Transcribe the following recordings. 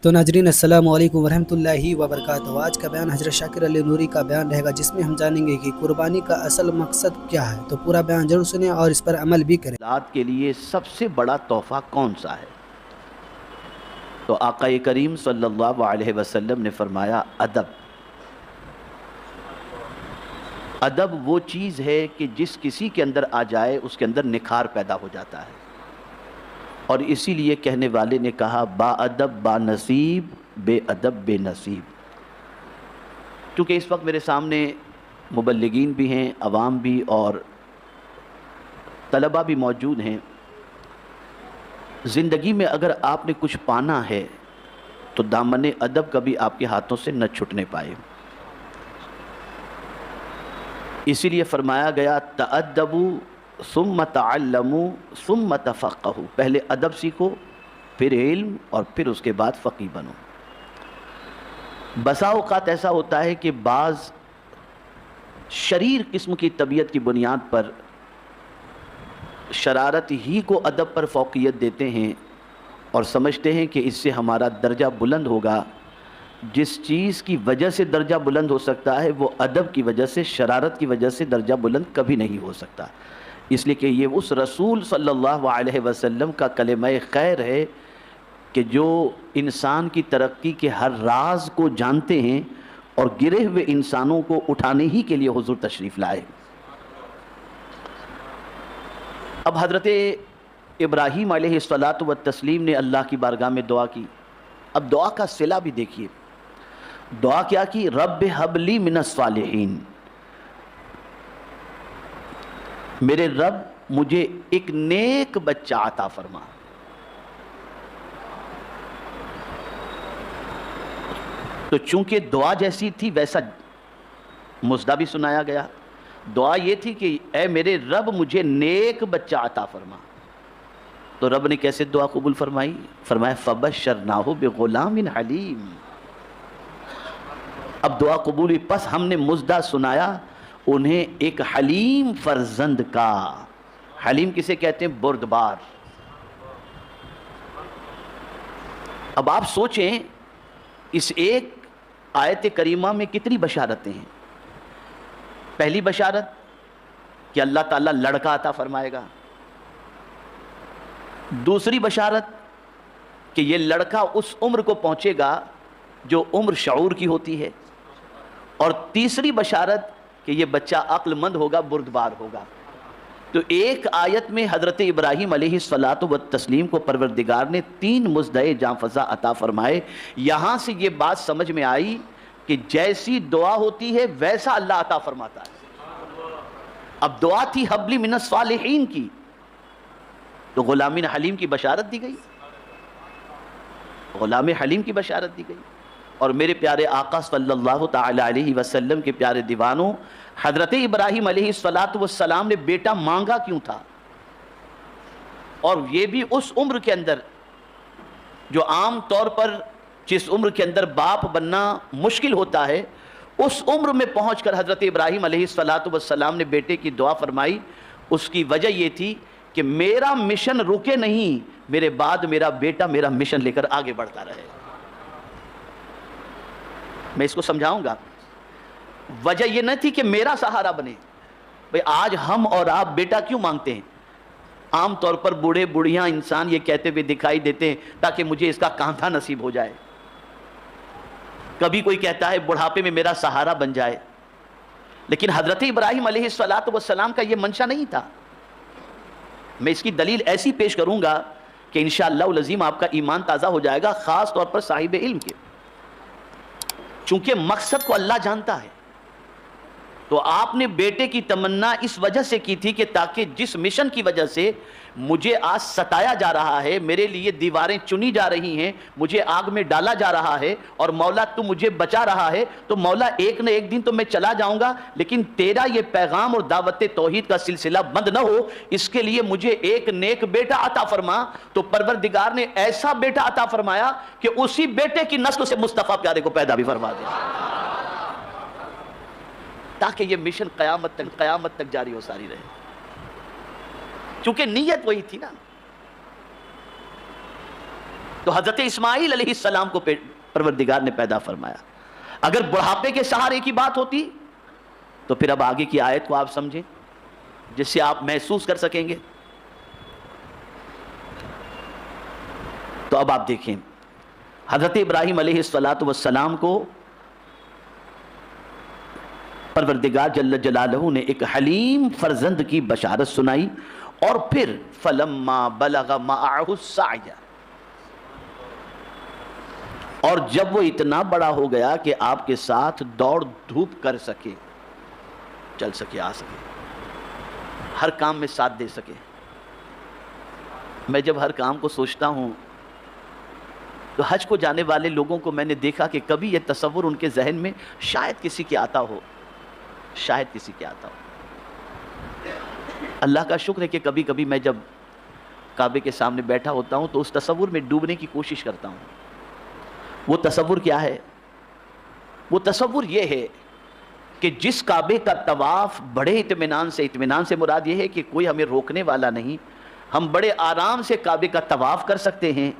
تو ناظرین السلام علیکم ورحمۃ اللہ وبرکاتہ۔ آج کا بیان حضرت شاکر علی نوری کا بیان رہے گا، جس میں ہم جانیں گے کہ قربانی کا اصل مقصد کیا ہے۔ تو پورا بیان ضرور سنیں اور اس پر عمل بھی کریں۔ اولاد کے لیے سب سے بڑا تحفہ کون سا ہے؟ تو آقا کریم صلی اللہ علیہ وسلم نے فرمایا ادب۔ ادب وہ چیز ہے کہ جس کسی کے اندر آ جائے اس کے اندر نکھار پیدا ہو جاتا ہے، اور اسی لیے کہنے والے نے کہا با ادب با نصیب، بے ادب بے نصیب۔ کیونکہ اس وقت میرے سامنے مبلغین بھی ہیں، عوام بھی اور طلبہ بھی موجود ہیں۔ زندگی میں اگر آپ نے کچھ پانا ہے تو دامن ادب کبھی آپ کے ہاتھوں سے نہ چھٹنے پائے۔ اسی لیے فرمایا گیا تأدبوا ثم تعلموا ثم تفقہوا، پہلے ادب سیکھو، پھر علم، اور پھر اس کے بعد فقیہ بنو۔ بسا اوقات ایسا ہوتا ہے کہ بعض شریر قسم کی طبیعت کی بنیاد پر شرارت ہی کو ادب پر فوقیت دیتے ہیں اور سمجھتے ہیں کہ اس سے ہمارا درجہ بلند ہوگا۔ جس چیز کی وجہ سے درجہ بلند ہو سکتا ہے وہ ادب کی وجہ سے، شرارت کی وجہ سے درجہ بلند کبھی نہیں ہو سکتا۔ اس لیے کہ یہ اس رسول صلی اللہ علیہ وسلم کا کلمہ خیر ہے کہ جو انسان کی ترقی کے ہر راز کو جانتے ہیں اور گرے ہوئے انسانوں کو اٹھانے ہی کے لیے حضور تشریف لائے۔ اب حضرت ابراہیم علیہ السلام نے اللہ کی بارگاہ میں دعا کی۔ اب دعا کا صلہ بھی دیکھیے، دعا کیا کی؟ رب ہب لی من الصالحین، میرے رب مجھے ایک نیک بچہ عطا فرما۔ تو چونکہ دعا جیسی تھی ویسا مژدہ بھی سنایا گیا۔ دعا یہ تھی کہ اے میرے رب مجھے نیک بچہ عطا فرما۔ تو رب نے کیسے دعا قبول فرمائی؟ فرمایا فبشرناہ بغلام حلیم۔ اب دعا قبول ہوئی، پس ہم نے مژدہ سنایا انہیں ایک حلیم فرزند کا۔ حلیم کسے کہتے ہیں؟ بردبار۔ اب آپ سوچیں اس ایک آیت کریمہ میں کتنی بشارتیں ہیں۔ پہلی بشارت کہ اللہ تعالیٰ لڑکا عطا فرمائے گا۔ دوسری بشارت کہ یہ لڑکا اس عمر کو پہنچے گا جو عمر شعور کی ہوتی ہے۔ اور تیسری بشارت کہ یہ بچہ عقل مند ہوگا، بردبار ہوگا۔ تو ایک آیت میں حضرت ابراہیم علیہ السلام کو پروردگار نے 3 مژدے جاں فزا عطا فرمائے۔ یہاں سے یہ بات سمجھ میں آئی کہ جیسی دعا ہوتی ہے ویسا اللہ عطا فرماتا ہے۔ اب دعا تھی حبلی من الصالحین کی، تو غلام حلیم کی بشارت دی گئی، غلام حلیم کی بشارت دی گئی۔ اور میرے پیارے آقا صلی اللہ تعالی علیہ وسلم کے پیارے دیوانوں، حضرت ابراہیم علیہ السلام نے بیٹا مانگا کیوں تھا؟ اور یہ بھی اس عمر کے اندر جو عام طور پر جس عمر کے اندر باپ بننا مشکل ہوتا ہے، اس عمر میں پہنچ کر حضرت ابراہیم علیہ السلام نے بیٹے کی دعا فرمائی۔ اس کی وجہ یہ تھی کہ میرا مشن رکے نہیں، میرے بعد میرا بیٹا میرا مشن لے کر آگے بڑھتا رہے۔ میں اس کو سمجھاؤں گا۔ وجہ یہ نہ تھی کہ میرا سہارا بنے۔ بھئی آج ہم اور آپ بیٹا کیوں مانگتے ہیں؟ عام طور پر بوڑھے بوڑھیاں انسان یہ کہتے ہوئے دکھائی دیتے ہیں تاکہ مجھے اس کا کاندھا نصیب ہو جائے۔ کبھی کوئی کہتا ہے بڑھاپے میں میرا سہارا بن جائے، لیکن حضرت ابراہیم علیہ السلام کا یہ منشا نہیں تھا۔ میں اس کی دلیل ایسی پیش کروں گا کہ انشاءاللہ العظیم آپ کا ایمان تازہ ہو جائے گا، خاص طور پر صاحب علم کے۔ چونکہ مقصد کو اللہ جانتا ہے، تو آپ نے بیٹے کی تمنا اس وجہ سے کی تھی کہ تاکہ جس مشن کی وجہ سے مجھے آج ستایا جا رہا ہے، میرے لیے دیواریں چنی جا رہی ہیں، مجھے آگ میں ڈالا جا رہا ہے، اور مولا تو مجھے بچا رہا ہے، تو مولا ایک نہ ایک دن تو میں چلا جاؤں گا، لیکن تیرا یہ پیغام اور دعوت توحید کا سلسلہ بند نہ ہو، اس کے لیے مجھے ایک نیک بیٹا عطا فرما۔ تو پروردگار نے ایسا بیٹا عطا فرمایا کہ اسی بیٹے کی نسل سے مصطفیٰ پیارے کو پیدا بھی فرما دیا، تاکہ یہ مشن قیامت تک جاری ہو ساری رہے۔ چونکہ نیت وہی تھی نا۔ تو حضرت اسماعیل علیہ السلام کو پروردگار نے پیدا فرمایا. اگر بڑھاپے کے سہارے کی بات ہوتی تو پھر اب آگے کی آیت کو آپ سمجھیں جس سے آپ محسوس کر سکیں گے. تو اب آپ دیکھیں حضرت ابراہیم علیہ السلام کو پروردگار جل جلالہ نے ایک حلیم فرزند کی بشارت سنائی، اور پھر فلما بلغ معہ السعی، اور جب وہ اتنا بڑا ہو گیا کہ آپ کے ساتھ دوڑ دھوپ کر سکے، چل سکے، آ سکے، ہر کام میں ساتھ دے سکے. میں جب ہر کام کو سوچتا ہوں تو حج کو جانے والے لوگوں کو میں نے دیکھا کہ کبھی یہ تصور ان کے ذہن میں شاید کسی کے آتا ہو، شاید کسی کے آتا ہو. اللہ کا شکر ہے کہ کبھی کبھی میں جب کعبے کے سامنے بیٹھا ہوتا ہوں تو اس تصور میں ڈوبنے کی کوشش کرتا ہوں. وہ تصور کیا ہے؟ وہ تصور یہ ہے کہ جس کعبے کا طواف بڑے اطمینان سے مراد یہ ہے کہ کوئی ہمیں روکنے والا نہیں، ہم بڑے آرام سے کعبے کا طواف کر سکتے ہیں.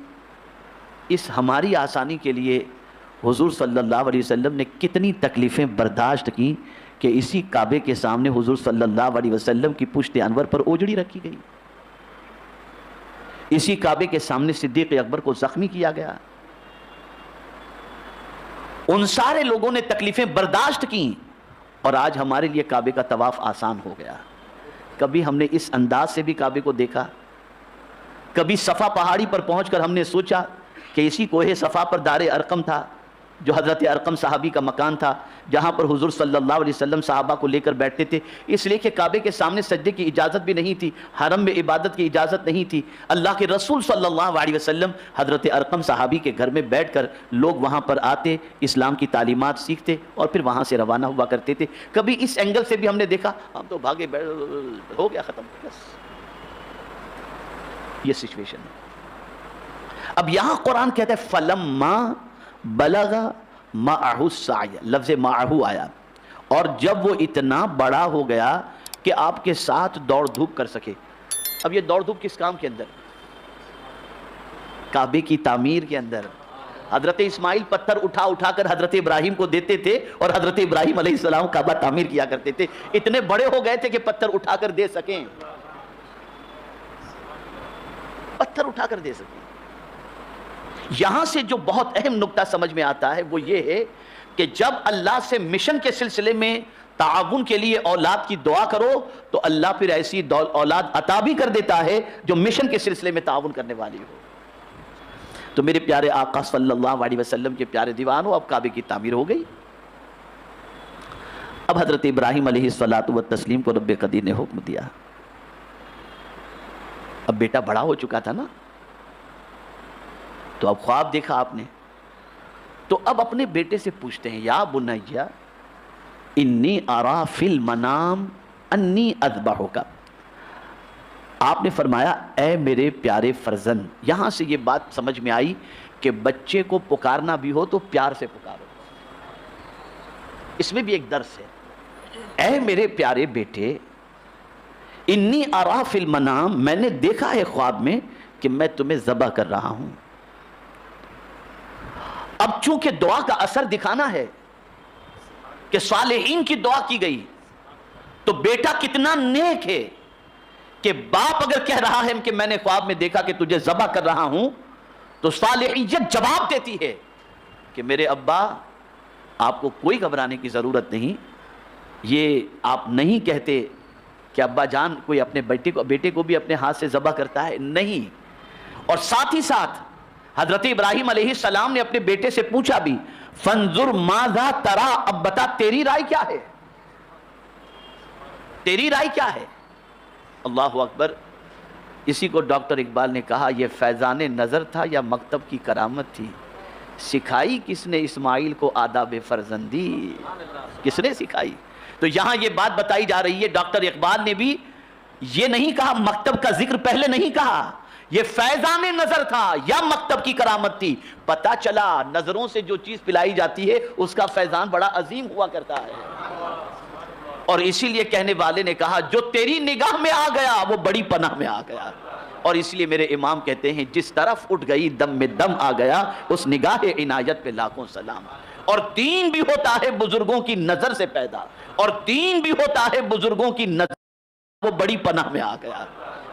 اس ہماری آسانی کے لیے حضور صلی اللہ علیہ وسلم نے کتنی تکلیفیں برداشت کی کہ اسی کعبے کے سامنے حضور صلی اللہ علیہ وسلم کی پشت انور پر اوجڑی رکھی گئی، اسی کعبے کے سامنے صدیق اکبر کو زخمی کیا گیا. ان سارے لوگوں نے تکلیفیں برداشت کی اور آج ہمارے لیے کعبے کا طواف آسان ہو گیا. کبھی ہم نے اس انداز سے بھی کعبے کو دیکھا؟ کبھی صفا پہاڑی پر پہنچ کر ہم نے سوچا کہ اسی کوہ صفا پر دار ارقم تھا، جو حضرت ارقم صحابی کا مکان تھا، جہاں پر حضور صلی اللہ علیہ وسلم صحابہ کو لے کر بیٹھتے تھے، اس لیے کہ کعبے کے سامنے سجدے کی اجازت بھی نہیں تھی، حرم میں عبادت کی اجازت نہیں تھی. اللہ کے رسول صلی اللہ علیہ وسلم حضرت ارقم صحابی کے گھر میں بیٹھ کر لوگ وہاں پر آتے، اسلام کی تعلیمات سیکھتے اور پھر وہاں سے روانہ ہوا کرتے تھے. کبھی اس اینگل سے بھی ہم نے دیکھا، ہم تو بھاگے، ہو گیا، ختم، بس یہ سچویشن ہے. اب یہاں قرآن کہتا ہے فلما بلغ معہ السعی، لفظ معہ آیا، اور جب وہ اتنا بڑا ہو گیا کہ آپ کے ساتھ دوڑ دھوپ کر سکے. اب یہ دوڑ دھوپ کس کام کے اندر؟ کعبے کی تعمیر کے اندر. حضرت اسماعیل پتھر اٹھا اٹھا کر حضرت ابراہیم کو دیتے تھے اور حضرت ابراہیم علیہ السلام کعبہ تعمیر کیا کرتے تھے. اتنے بڑے ہو گئے تھے کہ پتھر اٹھا کر دے سکیں، پتھر اٹھا کر دے سکیں. یہاں سے جو بہت اہم نقطہ سمجھ میں آتا ہے وہ یہ ہے کہ جب اللہ سے مشن کے سلسلے میں تعاون کے لیے اولاد کی دعا کرو تو اللہ پھر ایسی اولاد عطا بھی کر دیتا ہے جو مشن کے سلسلے میں تعاون کرنے والی ہو. تو میرے پیارے آقا صلی اللہ علیہ وسلم کے پیارے دیوانوں، اب کعبے کی تعمیر ہو گئی. اب حضرت ابراہیم علیہ السلام کو رب قدیر نے حکم دیا. اب بیٹا بڑا ہو چکا تھا نا، تو اب خواب دیکھا آپ نے، تو اب اپنے بیٹے سے پوچھتے ہیں یا بنیا انی ارا فی المنام انی اذبحک. آپ نے فرمایا اے میرے پیارے فرزند. یہاں سے یہ بات سمجھ میں آئی کہ بچے کو پکارنا بھی ہو تو پیار سے پکارو. اس میں بھی ایک درس ہے. اے میرے پیارے بیٹے، انی ارا فی المنام، میں نے دیکھا ہے خواب میں کہ میں تمہیں ذبح کر رہا ہوں. اب چونکہ دعا کا اثر دکھانا ہے کہ صالحین کی دعا کی گئی، تو بیٹا کتنا نیک ہے کہ باپ اگر کہہ رہا ہے کہ میں نے خواب میں دیکھا کہ تجھے ذبح کر رہا ہوں، تو صالحیت جواب دیتی ہے کہ میرے ابا، آپ کو کوئی گھبرانے کی ضرورت نہیں. یہ آپ نہیں کہتے کہ ابا جان کوئی اپنے بیٹے کو بھی اپنے ہاتھ سے ذبح کرتا ہے، نہیں. اور ساتھ ہی ساتھ حضرت ابراہیم علیہ السلام نے اپنے بیٹے سے پوچھا بھی، فانظر ماذا ترا، اب بتا تیری رائے کیا ہے، تیری رائے کیا ہے. اللہ اکبر. اسی کو ڈاکٹر اقبال نے کہا یہ فیضان نظر تھا یا مکتب کی کرامت تھی، سکھائی کس نے اسماعیل کو آداب فرزندی، کس نے سکھائی. تو یہاں یہ بات بتائی جا رہی ہے، ڈاکٹر اقبال نے بھی یہ نہیں کہا، مکتب کا ذکر پہلے نہیں کہا، یہ فیضان نظر تھا یا مکتب کی کرامت تھی. پتہ چلا نظروں سے جو چیز پلائی جاتی ہے اس کا فیضان بڑا عظیم ہوا کرتا ہے. اور اسی لیے کہنے والے نے کہا جو تیری نگاہ میں آ گیا وہ بڑی پناہ میں آ گیا. اور اس لیے میرے امام کہتے ہیں جس طرف اٹھ گئی دم میں دم آ گیا اس نگاہ عنایت پہ لاکھوں سلام. اور دین بھی ہوتا ہے بزرگوں کی نظر سے پیدا, اور دین بھی ہوتا ہے بزرگوں کی نظر, وہ بڑی پناہ میں آ گیا.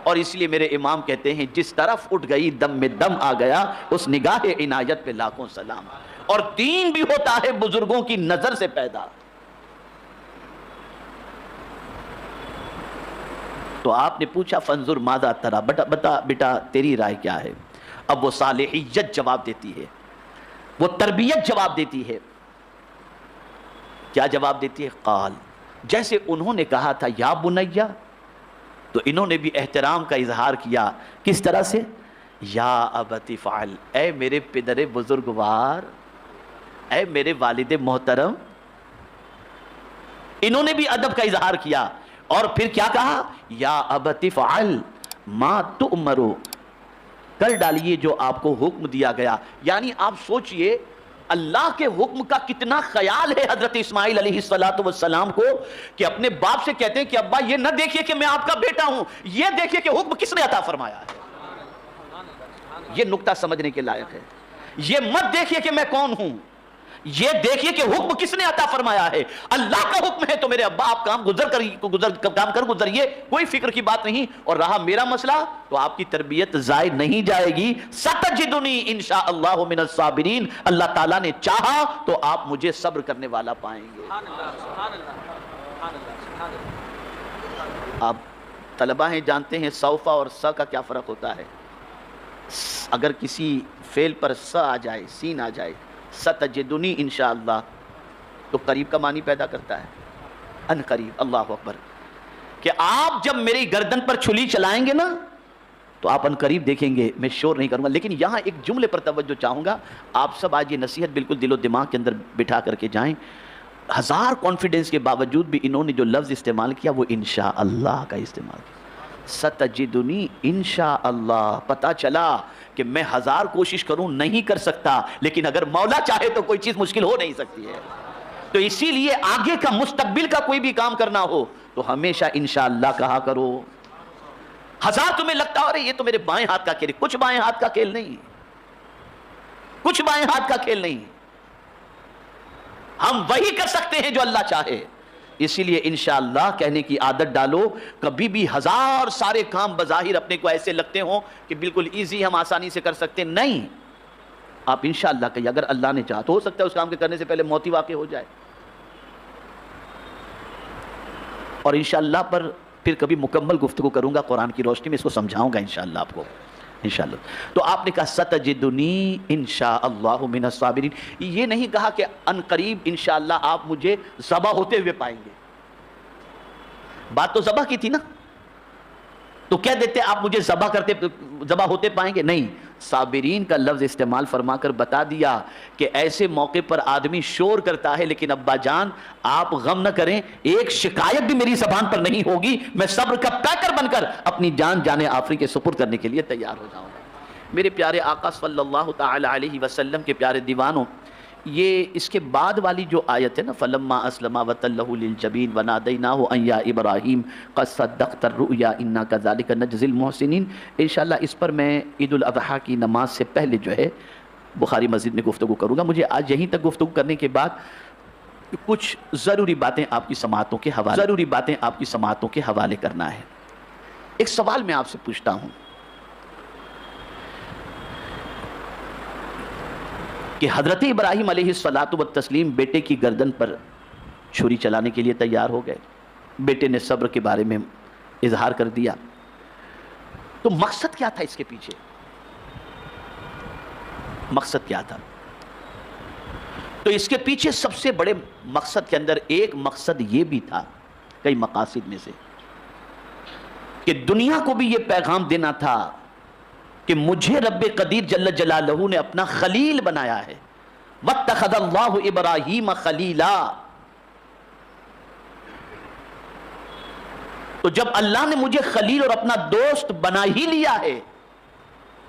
اور اس لیے میرے امام کہتے ہیں جس طرف اٹھ گئی دم میں دم آ گیا اس نگاہ عنایت پہ لاکھوں سلام. اور دین بھی ہوتا ہے بزرگوں کی نظر سے پیدا. تو آپ نے پوچھا فانظر ماذا ترى, بتا بیٹا تیری رائے کیا ہے. اب وہ صالحیت جواب دیتی ہے, وہ تربیت جواب دیتی ہے. کیا جواب دیتی ہے؟ قال, جیسے انہوں نے کہا تھا یا بنیا, تو انہوں نے بھی احترام کا اظہار کیا. کس طرح سے؟ یا ابت فعل, اے میرے پدر بزرگوار, اے میرے والد محترم. انہوں نے بھی ادب کا اظہار کیا. اور پھر کیا کہا؟ یا ابت فعل ما تؤمر, کر ڈالیے جو آپ کو حکم دیا گیا. یعنی آپ سوچئے اللہ کے حکم کا کتنا خیال ہے حضرت اسماعیل علیہ السلام کو, کہ اپنے باپ سے کہتے ہیں کہ ابا یہ نہ دیکھیے کہ میں آپ کا بیٹا ہوں, یہ دیکھیے کہ حکم کس نے عطا فرمایا ہے. یہ نکتہ سمجھنے کے لائق ہے. یہ مت دیکھیے کہ میں کون ہوں, یہ دیکھیے کہ حکم کس نے عطا فرمایا ہے. اللہ کا حکم ہے تو میرے ابا آپ کام کر گزریے, کوئی فکر کی بات نہیں. اور رہا میرا مسئلہ, تو آپ کی تربیت ضائع نہیں جائے گی. ستجدنی انشاءاللہ من الصابرین, اللہ تعالیٰ نے چاہا تو آپ مجھے صبر کرنے والا پائیں گے. آپ طلبہ ہیں, جانتے ہیں سوفا اور سا کا کیا فرق ہوتا ہے. اگر کسی فعل پر سا آ جائے, سین آ جائے, ستجدنی انشاءاللہ, تو قریب کا معنی پیدا کرتا ہے, ان قریب. اللہ اکبر, کہ آپ جب میری گردن پر چھلی چلائیں گے نا تو آپ ان قریب دیکھیں گے. میں شور نہیں کروں گا, لیکن یہاں ایک جملے پر توجہ چاہوں گا. آپ سب آج یہ نصیحت بالکل دل و دماغ کے اندر بٹھا کر کے جائیں. ہزار کانفیڈنس کے باوجود بھی انہوں نے جو لفظ استعمال کیا وہ انشاءاللہ کا استعمال کیا. ستجدنی انشاءاللہ, پتہ چلا کہ میں ہزار کوشش کروں نہیں کر سکتا, لیکن اگر مولا چاہے تو کوئی چیز مشکل ہو نہیں سکتی ہے. تو اسی لیے آگے کا مستقبل کا کوئی بھی کام کرنا ہو تو ہمیشہ انشاءاللہ کہا کرو. ہزار تمہیں لگتا ہو یہ تو میرے بائیں ہاتھ کا کھیل ہے, کچھ بائیں ہاتھ کا کھیل نہیں, کچھ بائیں ہاتھ کا کھیل نہیں. ہم وہی کر سکتے ہیں جو اللہ چاہے. اسی لیے انشاءاللہ کہنے کی عادت ڈالو. کبھی بھی ہزار سارے کام بظاہر اپنے کو ایسے لگتے ہوں کہ بالکل ایزی ہم آسانی سے کر سکتے, نہیں. آپ انشاءاللہ کہیے, اگر اللہ نے چاہا تو ہو سکتا ہے اس کام کے کرنے سے پہلے موت ہی واقع ہو جائے. اور انشاءاللہ پر پھر کبھی مکمل گفتگو کروں گا قرآن کی روشنی میں, اس کو سمجھاؤں گا انشاءاللہ آپ کو انشاءاللہ. تو آپ نے کہا ستجدنی انشاءاللہ من الصابرین. یہ نہیں کہا کہ ان قریب انشاءاللہ آپ مجھے ذبح ہوتے ہوئے پائیں گے. بات تو ذبح کی تھی نا, تو کہہ دیتے آپ مجھے ذبح ہوتے پائیں گے, نہیں. صابرین کا لفظ استعمال فرما کر بتا دیا کہ ایسے موقع پر آدمی شور کرتا ہے, لیکن ابا جان آپ غم نہ کریں, ایک شکایت بھی میری زبان پر نہیں ہوگی. میں صبر کا پیکر بن کر اپنی جان جانے آفری کے سپرد کرنے کے لیے تیار ہو جاؤں گا. میرے پیارے آقا صلی اللہ تعالی علیہ وسلم کے پیارے دیوانوں, یہ اس کے بعد والی جو آیت ہے نا, فلما اسلم وتلہ للجبین ونادیناہ ان یا ابراہیم قد صدقت الرؤیا انا کذالک نجزی المحسنین. انشاءاللہ اس پر میں عید الاضحیٰ کی نماز سے پہلے جو ہے بخاری مسجد میں گفتگو کروں گا. مجھے آج یہیں تک گفتگو کرنے کے بعد کچھ ضروری باتیں آپ کی سماعتوں کے حوالے کرنا ہے. ایک سوال میں آپ سے پوچھتا ہوں کہ حضرت ابراہیم علیہ السلام بیٹے کی گردن پر چھری چلانے کے لیے تیار ہو گئے. بیٹے نے صبر کے بارے میں اظہار کر دیا, تو مقصد کیا تھا اس کے پیچھے؟ مقصد کیا تھا؟ تو اس کے پیچھے سب سے بڑے مقصد کے اندر ایک مقصد یہ بھی تھا, کئی مقاصد میں سے, کہ دنیا کو بھی یہ پیغام دینا تھا کہ مجھے رب قدیر جل جلالہ نے اپنا خلیل بنایا ہے. واتخذ اللہ ابراہیم خلیلا. تو جب اللہ نے مجھے خلیل اور اپنا دوست بنا ہی لیا ہے,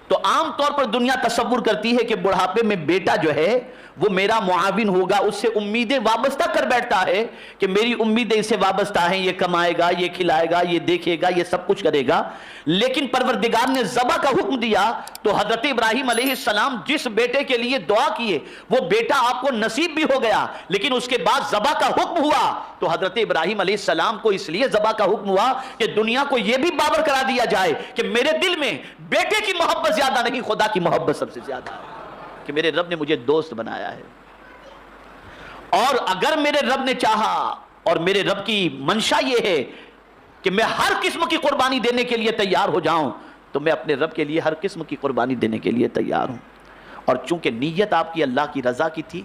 تو عام طور پر دنیا تصور کرتی ہے کہ بڑھاپے میں بیٹا جو ہے وہ میرا معاون ہوگا، اس سے امیدیں وابستہ کر بیٹھتا ہے کہ میری امیدیں اس سے وابستہ ہیں، یہ کمائے گا، یہ کھلائے گا، یہ دیکھے گا، یہ سب کچھ کرے گا. لیکن پروردگار نے ذبح کا حکم دیا تو حضرت ابراہیم علیہ السلام جس بیٹے کے لیے دعا کیے وہ بیٹا آپ کو نصیب بھی ہو گیا، لیکن اس کے بعد ذبح کا حکم ہوا تو حضرت ابراہیم علیہ السلام کو اس لیے ذبح کا حکم ہوا کہ دنیا کو یہ بھی باور کرا دیا جائے کہ میرے دل میں بیٹے کی محبت زیادہ نہیں، خدا کی محبت سب سے زیادہ ہے، کہ میرے رب نے مجھے دوست بنایا ہے. اور اگر میرے رب نے چاہا اور میرے رب کی منشا یہ ہے کہ میں ہر قسم کی قربانی دینے کے لیے تیار ہو جاؤں تو میں اپنے رب کے لیے ہر قسم کی قربانی دینے کے لیے تیار ہوں. اور چونکہ نیت آپ کی اللہ کی رضا کی تھی،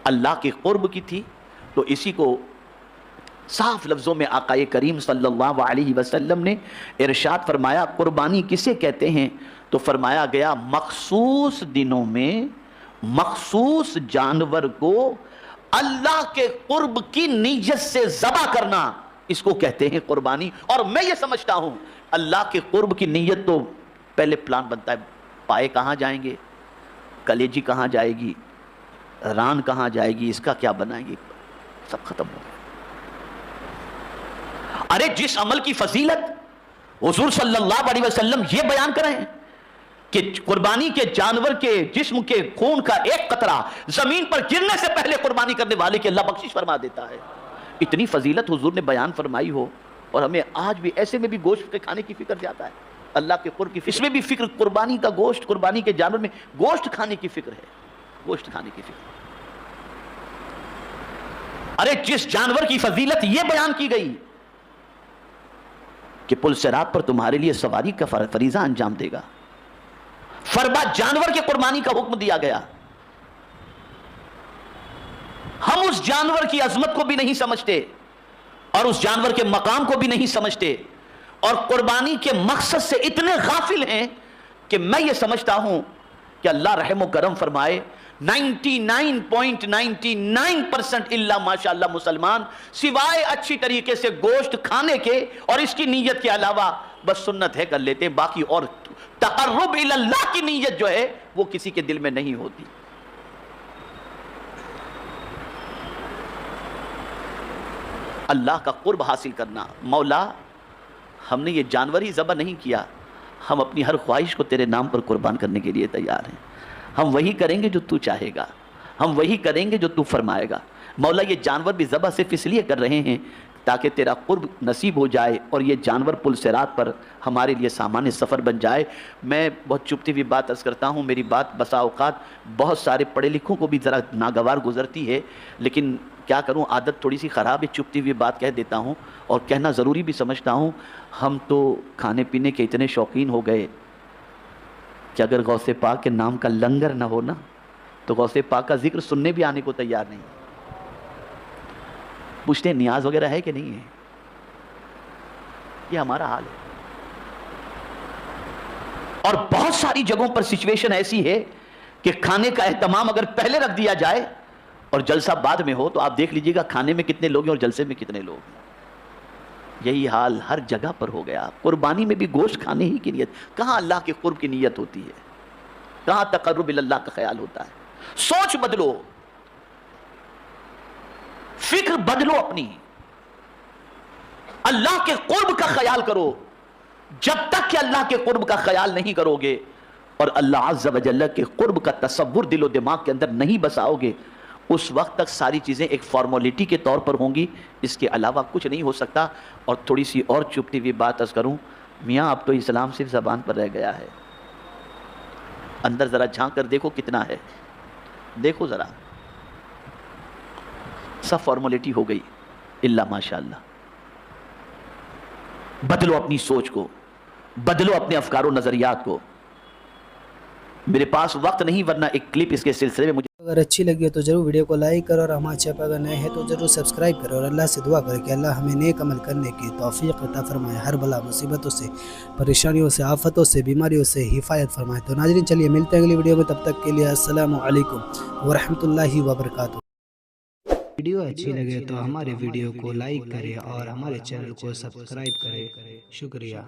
اللہ کے قرب کی تھی، تو اسی کو صاف لفظوں میں آقا کریم صلی اللہ علیہ وسلم نے ارشاد فرمایا قربانی کسے کہتے ہیں؟ تو فرمایا گیا مخصوص دنوں میں مخصوص جانور کو اللہ کے قرب کی نیت سے ذبح کرنا، اس کو کہتے ہیں قربانی. اور میں یہ سمجھتا ہوں اللہ کے قرب کی نیت تو پہلے پلان بنتا ہے، پائے کہاں جائیں گے، کلیجی کہاں جائے گی، ران کہاں جائے گی، اس کا کیا بنائیں گے، سب ختم ہو گیا. ارے جس عمل کی فضیلت حضور صلی اللہ علیہ وسلم یہ بیان کریں کہ قربانی کے جانور کے جسم کے خون کا ایک قطرہ زمین پر گرنے سے پہلے قربانی کرنے والے کی اللہ بخشش فرما دیتا ہے، اتنی فضیلت حضور نے بیان فرمائی ہو اور ہمیں آج بھی ایسے میں بھی گوشت کے کھانے کی فکر جاتا ہے، اللہ کے قرب کی فکر، اس میں بھی فکر قربانی کا گوشت، قربانی کے جانور میں گوشت کھانے کی فکر ہے، گوشت کھانے کی فکر. ارے جس جانور کی فضیلت یہ بیان کی گئی کہ پل صراط پر تمہارے لیے سواری کا فریضہ انجام دے گا، فربا جانور کے قربانی کا حکم دیا گیا. ہم اس جانور کی عظمت کو بھی نہیں سمجھتے اور اس جانور کے مقام کو بھی نہیں سمجھتے اور قربانی کے مقصد سے اتنے غافل ہیں کہ میں یہ سمجھتا ہوں کہ اللہ رحم و کرم فرمائے 99.99% اللہ ماشاءاللہ مسلمان سوائے اچھی طریقے سے گوشت کھانے کے اور اس کی نیت کے علاوہ بس سنت ہے کر لیتے ہیں، باقی اور تقرب اللہ کی نیت جو ہے وہ کسی کے دل میں نہیں ہوتی. اللہ کا قرب حاصل کرنا، مولا ہم نے یہ جانور ہی ذبح نہیں کیا، ہم اپنی ہر خواہش کو تیرے نام پر قربان کرنے کے لیے تیار ہیں، ہم وہی کریں گے جو تو چاہے گا، ہم وہی کریں گے جو تو فرمائے گا. مولا یہ جانور بھی ذبح صرف اس لیے کر رہے ہیں تاکہ تیرا قرب نصیب ہو جائے اور یہ جانور پل صراط پر ہمارے لیے سامان سفر بن جائے. میں بہت چپتی ہوئی بات عرض کرتا ہوں، میری بات بسا اوقات بہت سارے پڑھے لکھوں کو بھی ذرا ناگوار گزرتی ہے، لیکن کیا کروں، عادت تھوڑی سی خراب ہے، چپتی ہوئی بات کہہ دیتا ہوں اور کہنا ضروری بھی سمجھتا ہوں. ہم تو کھانے پینے کے اتنے شوقین ہو گئے کہ اگر غوث پاک کے نام کا لنگر نہ ہو نا تو غوث پاک کا ذکر سننے بھی آنے کو تیار نہیں. پوچھتے ہیں نیاز وغیرہ ہے کہ نہیں ہے، یہ ہمارا حال ہے. اور بہت ساری جگہوں پر سچویشن ایسی ہے کہ کھانے کا اہتمام اگر پہلے رکھ دیا جائے اور جلسہ بعد میں ہو تو آپ دیکھ لیجئے گا کھانے میں کتنے لوگ ہیں اور جلسے میں کتنے لوگ ہیں. یہی حال ہر جگہ پر ہو گیا. قربانی میں بھی گوشت کھانے ہی کی نیت، کہاں اللہ کے قرب کی نیت ہوتی ہے، کہاں تقرب اللہ کا خیال ہوتا ہے. سوچ بدلو، فکر بدلو، اپنی اللہ کے قرب کا خیال کرو. جب تک کہ اللہ کے قرب کا خیال نہیں کرو گے اور اللہ عز و جل کے قرب کا تصور دل و دماغ کے اندر نہیں بساؤ گے، اس وقت تک ساری چیزیں ایک فارمولیٹی کے طور پر ہوں گی، اس کے علاوہ کچھ نہیں ہو سکتا. اور تھوڑی سی اور چپتی ہوئی بات عرض کروں، میاں اب تو اسلام صرف زبان پر رہ گیا ہے، اندر ذرا جھانک کر دیکھو کتنا ہے، دیکھو ذرا، سب فارمولیٹی ہو گئی اللہ ماشاءاللہ. بدلو اپنی سوچ کو، بدلو اپنے افکار و نظریات کو. میرے پاس وقت نہیں ورنہ ایک کلپ اس کے سلسلے میں مجھے اگر اچھی لگی ہے تو ضرور ویڈیو کو لائک کرو اور ہمارے چینل پر اگر نئے ہیں تو ضرور سبسکرائب کرو اور اللہ سے دعا کرے کہ اللہ ہمیں نیک عمل کرنے کی توفیق عطا فرمائے، ہر بلا مصیبتوں سے، پریشانیوں سے، آفتوں سے، بیماریوں سے حفاظت فرمائے. تو ناظرین چلیے ملتے ہیں اگلی ویڈیو میں، تب تک کے لیے السلام علیکم ورحمۃ اللہ وبرکاتہ. ویڈیو اچھی لگے تو ہمارے ویڈیو کو لائک کرے اور ہمارے چینل کو سبسکرائب کرے. شکریہ.